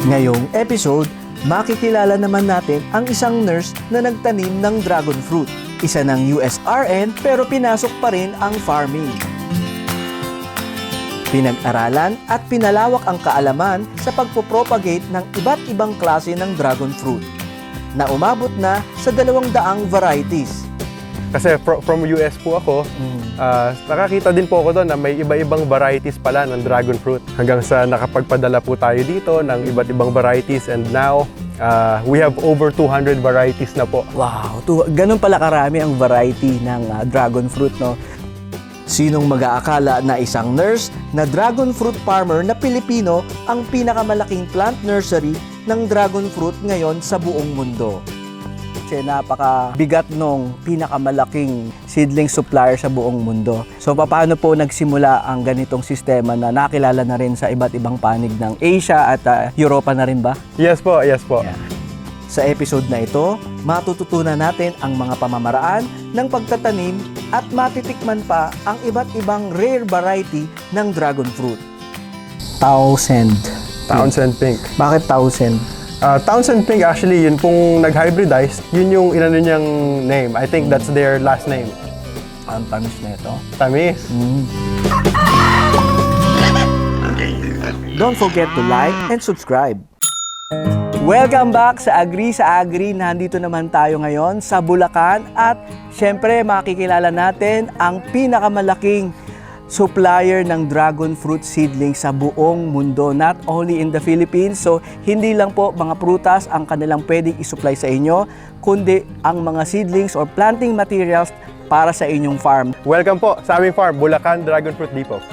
Ngayong episode, makikilala naman natin ang isang nurse na nagtanim ng dragon fruit. Isa ng USRN pero pinasok pa rin ang farming. Pinag-aralan at pinalawak ang kaalaman sa pagpopropagate ng iba't ibang klase ng dragon fruit na umabot na sa 200 varieties. Kasi from US po ako, nakakita din po ako doon na may iba-ibang varieties pala ng dragon fruit. Hanggang sa nakapagpadala po tayo dito ng iba't ibang varieties, and now we have over 200 varieties na po. Wow, ganun pala karami ang variety ng dragon fruit, no? Sinong mag-aakala na isang nurse na dragon fruit farmer na Pilipino ang pinakamalaking plant nursery ng dragon fruit ngayon sa buong mundo? Kasi napakabigat nung pinakamalaking seedling supplier sa buong mundo. So paano po nagsimula ang ganitong sistema na nakilala na rin sa iba't ibang panig ng Asia at Europa na rin ba? Yes po, yes po. Yeah. Sa episode na ito, matututunan natin ang mga pamamaraan ng pagtatanim at matitikman pa ang iba't ibang rare variety ng dragon fruit. Townsend Pink. Bakit Townsend? Townsend Pink, actually, yun pong nag-hybridize, yun yung inano niyang name. I think that's their last name. Ang tamis na ito. Tamis. Don't forget to like and subscribe. Welcome back sa Agri. Nandito naman tayo ngayon sa Bulacan at syempre makikilala natin ang pinakamalaking supplier ng dragon fruit seedling sa buong mundo, not only in the Philippines. So hindi lang po mga prutas ang kanilang pwedeng isupply sa inyo, kundi ang mga seedlings or planting materials para sa inyong farm. Welcome po sa aming farm, Bulacan Dragon Fruit Depot.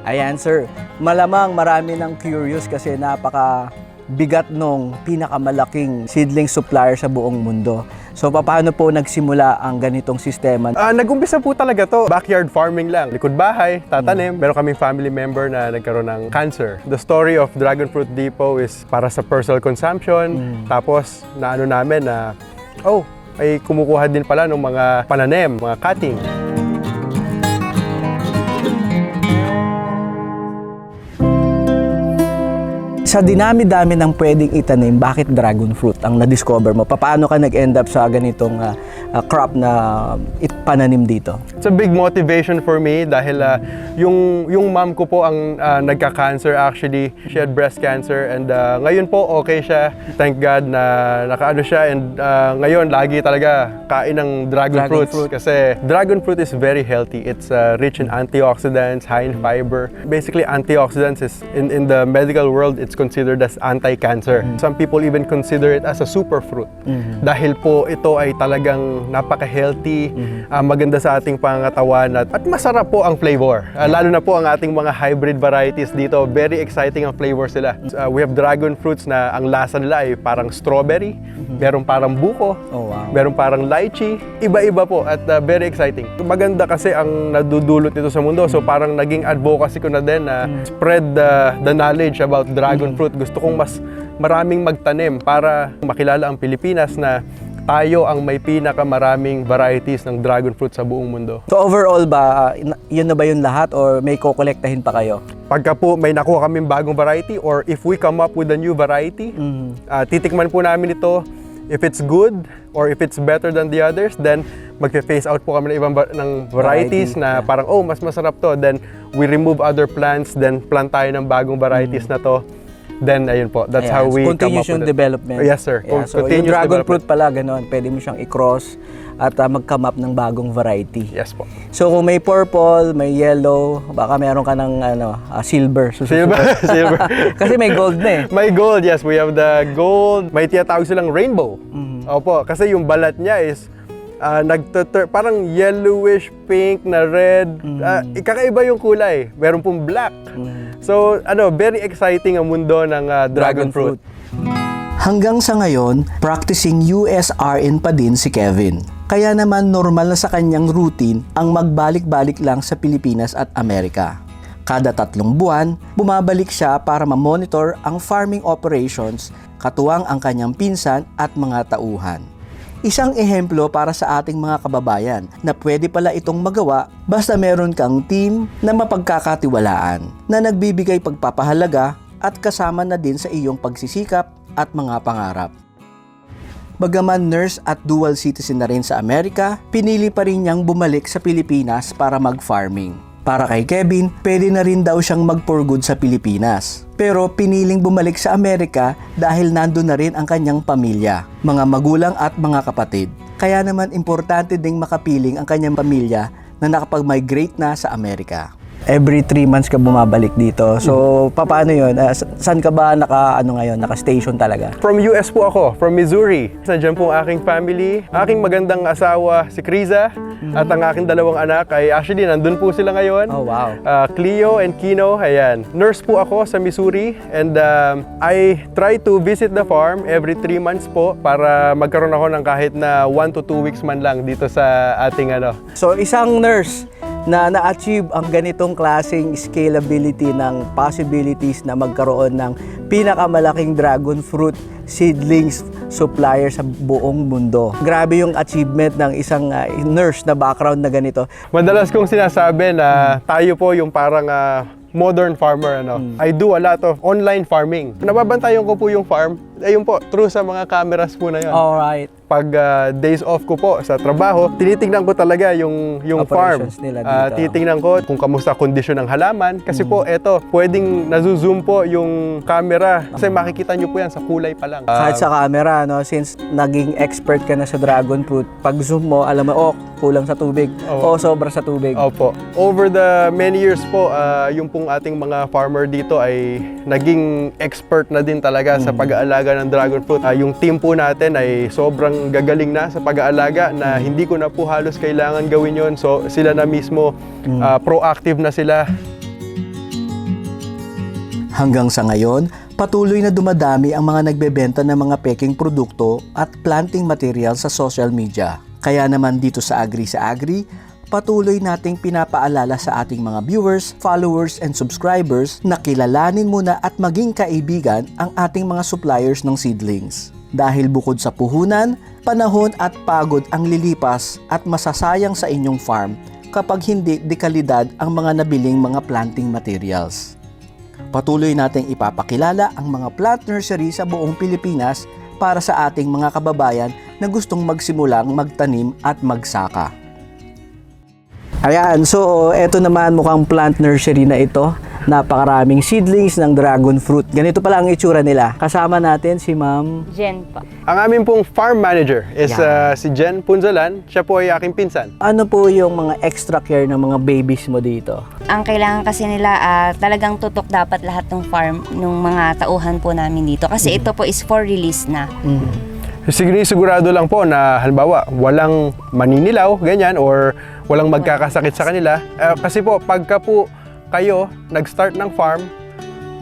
Ayan sir, malamang marami ng curious kasi napaka-bigat nung pinakamalaking seedling supplier sa buong mundo. So paano po nagsimula ang ganitong sistema? Nag-umpisa po talaga to. Backyard farming lang. Likod bahay, tatanim. Meron kaming family member na nagkaroon ng cancer. The story of Dragon Fruit Depot is para sa personal consumption. Tapos naano namin na, ay kumukuha din pala ng mga pananim, mga cutting. Sa dinami-dami ng pwedeng itanim, bakit dragon fruit ang na-discover mo? Paano ka nag-end up sa ganitong crop na pananim dito? It's a big motivation for me dahil yung mom ko po ang nagka-cancer actually. She had breast cancer and ngayon po okay siya. Thank God na nakaano siya, and ngayon lagi talaga kain ng dragon fruit. Kasi dragon fruit is very healthy. It's rich in antioxidants, high in fiber. Basically, antioxidants is in the medical world, it's considered as anti-cancer. Some people even consider it as a superfruit. Dahil po ito ay talagang napaka-healthy, maganda sa ating pangangatawan at masarap po ang flavor. Lalo na po ang ating mga hybrid varieties dito, very exciting ang flavor sila. We have dragon fruits na ang lasa nila ay parang strawberry, meron parang buko, meron parang lychee, iba-iba po at very exciting. Maganda kasi ang nadudulot nito sa mundo, so parang naging advocacy ko na din na spread the knowledge about dragon fruit. Gusto kong mas maraming magtanim para makilala ang Pilipinas na tayo ang may pinakamaraming varieties ng dragon fruit sa buong mundo. So overall ba, yun na ba yun lahat or may kukolektahin pa kayo? Pagka po may nakuha kaming bagong variety or if we come up with a new variety, titikman po namin ito. If it's good or if it's better than the others, then magpe-phase out po kami ng ibang varieties na parang, mas masarap to. Then we remove other plants, then plant tayo ng bagong varieties na to. Then, ayun po, that's how we come up with it. Continuous development. Yes, sir. Yeah, so yung dragon fruit pala, gano'n, pwede mo siyang i-cross at mag-come up ng bagong variety. Yes po. So kung may purple, may yellow, baka meron ka ng silver. Silver. Kasi may gold na eh. May gold, yes. We have the gold. May tinatawag silang rainbow. Opo, kasi yung balat niya is parang yellowish, pink na red. Kakaiba yung kulay. Meron pong black. So, very exciting ang mundo ng dragon fruit. Hanggang sa ngayon, practicing USRN pa din si Kevin. Kaya naman normal na sa kanyang routine ang magbalik-balik lang sa Pilipinas at Amerika. Kada 3 buwan, bumabalik siya para ma-monitor ang farming operations, katuwang ang kanyang pinsan at mga tauhan. Isang ehemplo para sa ating mga kababayan na pwede pala itong magawa basta meron kang team na mapagkakatiwalaan na nagbibigay pagpapahalaga at kasama na din sa iyong pagsisikap at mga pangarap. Bagaman nurse at dual citizen na rin sa Amerika, pinili pa rin niyang bumalik sa Pilipinas para mag-farming. Para kay Kevin, pwede na rin daw siyang mag-for good sa Pilipinas. Pero piniling bumalik sa Amerika dahil nandun na rin ang kanyang pamilya, mga magulang at mga kapatid. Kaya naman importante ding makapiling ang kanyang pamilya na nakapag-migrate na sa Amerika. Every 3 months ka bumabalik dito. So, paano yun? Saan ka ba naka-station talaga? From US po ako, from Missouri. Nandiyan po ang aking family, aking magandang asawa si Criza, at ang aking dalawang anak ay actually nandun po sila ngayon. Oh, wow. Cleo and Kino, ayan. Nurse po ako sa Missouri and I try to visit the farm every 3 months po para magkaroon ako ng kahit na 1 to 2 weeks man lang dito sa ating So, isang nurse na na-achieve ang ganitong klaseng scalability ng possibilities na magkaroon ng pinakamalaking dragon fruit seedlings supplier sa buong mundo. Grabe yung achievement ng isang nurse na background na ganito. Madalas kong sinasabi na tayo po yung parang modern farmer. I do a lot of online farming. Nababantayan ko po yung farm. Ayun po, through sa mga cameras po na yun. Alright. Pag days off ko po sa trabaho, tinitingnan ko talaga yung farm. Operations nila dito. Titingnan ko kung kamusta kondisyon ng halaman. Kasi po, eto, pwedeng nazo-zoom po yung camera. Kasi makikita nyo po yan sa kulay pa lang. Kahit sa camera, no, since naging expert ka na sa dragon fruit, pag zoom mo, alam mo, kulang sa tubig. Sobra sa tubig. Opo. Over the many years po, yung pong ating mga farmer dito ay naging expert na din talaga sa pag-aalaga ng dragon fruit. Yung team po natin ay sobrang gagaling na sa pag-aalaga na hindi ko na po halos kailangan gawin yon. So sila na mismo, proactive na sila. Hanggang sa ngayon, patuloy na dumadami ang mga nagbebenta ng mga peking produkto at planting material sa social media. Kaya naman dito sa Agri sa Agri, patuloy nating pinapaalala sa ating mga viewers, followers, and subscribers na kilalanin muna at maging kaibigan ang ating mga suppliers ng seedlings. Dahil bukod sa puhunan, panahon at pagod ang lilipas at masasayang sa inyong farm kapag hindi dekalidad ang mga nabiling mga planting materials. Patuloy nating ipapakilala ang mga plant nursery sa buong Pilipinas para sa ating mga kababayan na gustong magsimulang magtanim at magsaka. Ayan, so eto naman mukhang plant nursery na ito. Napakaraming seedlings ng dragon fruit. Ganito pala ang itsura nila. Kasama natin si Ma'am Jen po. Ang aming pong farm manager is si Jen Punzalan. Siya po ay aking pinsan. Ano po yung mga extra care ng mga babies mo dito? Ang kailangan kasi nila, talagang tutok dapat lahat ng farm, ng mga tauhan po namin dito. Kasi ito po is for release na. Sigurado lang po na halimbawa walang maninilaw, ganyan, or walang magkakasakit sa kanila. Kasi po, pagka po kayo nag-start ng farm,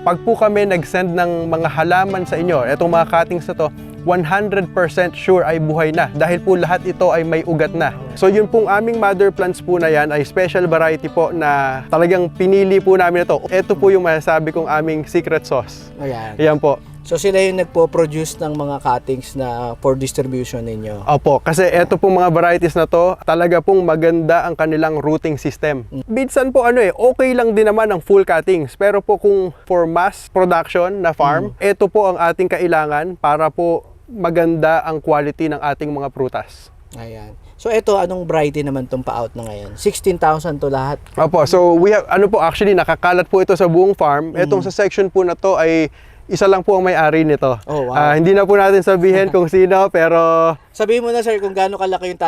pag po kami nag-send ng mga halaman sa inyo, etong mga cuttings na to, 100% sure ay buhay na dahil po lahat ito ay may ugat na. So yun pong aming mother plants po na yan ay special variety po na talagang pinili po namin ito. Ito po yung masasabi kong aming secret sauce. Ayan. Ayan po. So sila yung nagpo-produce ng mga cuttings na for distribution ninyo? Opo, kasi eto pong mga varieties na to, talaga pong maganda ang kanilang rooting system. Minsan po okay lang din naman ang full cuttings, pero po kung for mass production na farm, eto po ang ating kailangan para po maganda ang quality ng ating mga prutas. Ayan. So ito, anong variety naman itong pa-out na ngayon? 16,000 to lahat? Opo, so we have, actually nakakalat po ito sa buong farm. Etong sa section po na to ay isa lang po ang may-ari nito. Oh, wow. Hindi na po natin sabihin kung sino, pero sabihin mo na sir kung gaano kalaki yung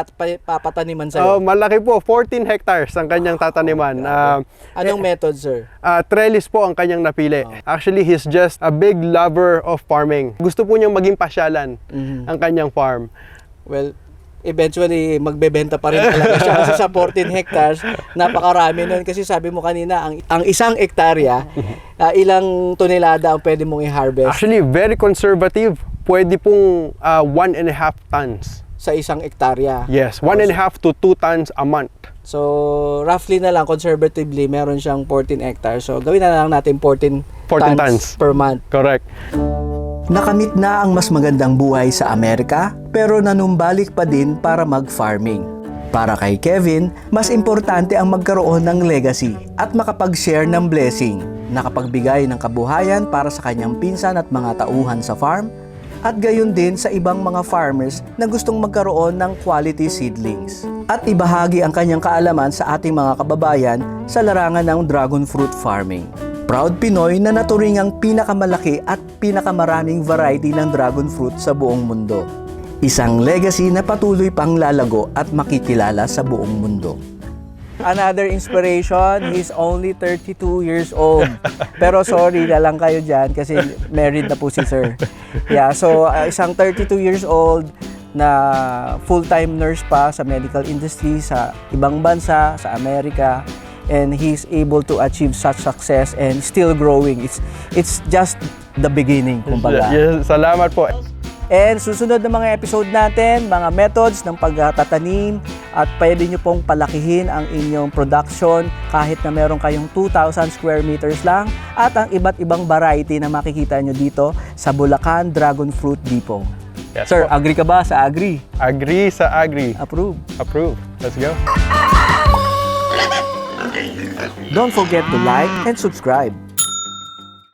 papataniman sa'yo. malaki po, 14 hectares ang kanyang tataniman. Anong method sir? Trellis po ang kanyang napili. Actually, he's just a big lover of farming. Gusto po niyang maging pasyalan ang kanyang farm. Well, eventually magbebenta pa rin talaga siya kasi sa 14 hectares napakarami nun kasi sabi mo kanina ang isang hektarya ilang tonelada ang pwede mong i-harvest. Actually, very conservative. Pwede pong 1.5 tons. Sa isang hektarya. Yes, 1.5 to 2 tons a month. So, roughly na lang, conservatively, meron siyang 14 hectares. So, gawin na lang natin 14 tons per month. Correct. Nakamit na ang mas magandang buhay sa Amerika, pero nanumbalik pa din para mag-farming. Para kay Kevin, mas importante ang magkaroon ng legacy at makapag-share ng blessing. nakapagbigay ng kabuhayan para sa kanyang pinsan at mga tauhan sa farm, at gayon din sa ibang mga farmers na gustong magkaroon ng quality seedlings. At ibahagi ang kanyang kaalaman sa ating mga kababayan sa larangan ng dragon fruit farming. Proud Pinoy na naturing ang pinakamalaki at pinakamaraming variety ng dragon fruit sa buong mundo. Isang legacy na patuloy pang lalago at makikilala sa buong mundo. Another inspiration, he's only 32 years old. Pero sorry na lang kayo dyan kasi married na po si sir. Yeah, so isang 32 years old na full-time nurse pa sa medical industry sa ibang bansa, sa Amerika. And he's able to achieve such success and still growing. It's just the beginning, kumbaga. Yes, salamat po. And susunod na mga episode natin, mga methods ng pagtatanim at pwede nyo pong palakihin ang inyong production kahit na meron kayong 2,000 square meters lang at ang iba't ibang variety na makikita nyo dito sa Bulacan Dragon Fruit Depot. Yes, Sir, po. agree ka ba sa agree? Agree sa agree. Approve. Approve. Let's go. Don't forget to like and subscribe.